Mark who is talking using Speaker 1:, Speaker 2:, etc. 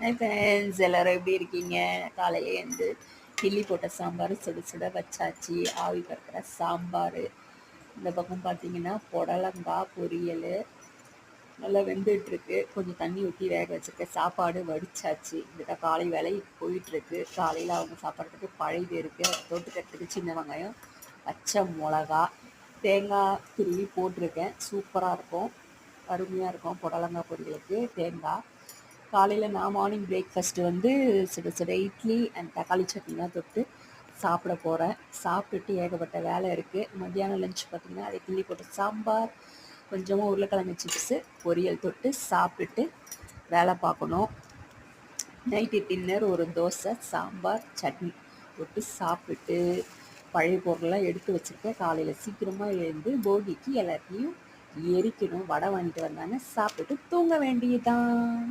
Speaker 1: Hi friends, எல்லாரும் எப்படி இருக்கீங்க? காலையிலே எழுந்து கிள்ளி போட்ட சாம்பார் சுட சுட வச்சாச்சு. ஆவி பறக்கிற சாம்பார். இந்த பக்கம் பார்த்தீங்கன்னா புடலங்காய் பொரியல் நல்லா வெந்துட்டுருக்கு. கொஞ்சம் தண்ணி ஊற்றி வேக வச்சுருக்கேன். சாப்பாடு வடிச்சாச்சு. இந்த காலை வேலை போயிட்டுருக்கு. காலையில் அவங்க சாப்பிட்றதுக்கு பழையது இருக்குது. தொட்டுக்கிறதுக்கு சின்ன வெங்காயம், பச்சை மிளகா, தேங்காய் துருவி போட்டிருக்கேன். சூப்பராக இருக்கும், அருமையாக இருக்கும் புடலங்காய் பொரியலுக்கு தேங்காய். காலையில் நான் மார்னிங் பிரேக்ஃபாஸ்ட்டு வந்து சுட சுட இட்லி அண்ட் தக்காளி சட்னி தான் தொட்டு சாப்பிட போகிறேன். சாப்பிட்டுட்டு ஏகப்பட்ட வேலை இருக்குது. மத்தியானம் லஞ்ச் பார்த்திங்கன்னா அதை கிள்ளி போட்டு சாம்பார், கொஞ்சமாக உருளைக்கிழங்கு சிப்ஸு, பொரியல் தொட்டு சாப்பிட்டுட்டு வேலை பார்க்கணும். நைட்டு டின்னர் ஒரு தோசை, சாம்பார், சட்னி தொட்டு சாப்பிட்டுட்டு பழைய பொருளெல்லாம் எடுத்து வச்சுருக்கேன். காலையில் சீக்கிரமாக எழுந்து போகிக்கு எல்லாத்தையும் எரிக்கணும். வடை வாங்கிட்டு வந்தாங்க, சாப்பிட்டுட்டு தூங்க வேண்டியதுதான்.